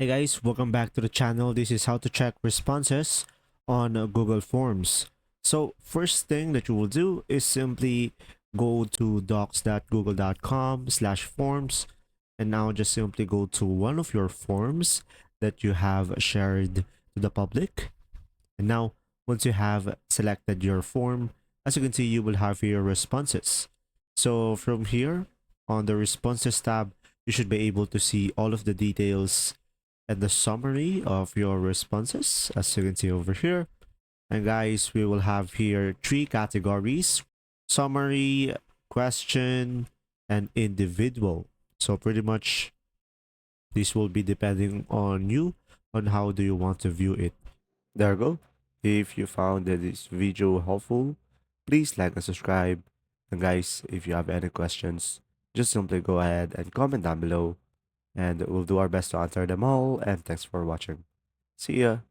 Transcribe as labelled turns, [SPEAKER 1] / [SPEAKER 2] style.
[SPEAKER 1] Hey guys, welcome back to the channel. This is how to check responses on Google Forms. So first thing that you will do is simply go to docs.google.com/forms, and now just simply go to one of your forms that you have shared to the public. And now once you have selected your form, as you can see, you will have your responses. So from here on the responses tab, you should be able to see all of the details and the summary of your responses, as you can see over here. And guys, we will have here three categories: summary, question, and individual. So pretty much this will be depending on you on how do you want to view it. There you go. If you found that this video helpful, please like and subscribe. And guys, if you have any questions, just simply go ahead and comment down below, and we'll do our best to answer them all. And thanks for watching. See ya.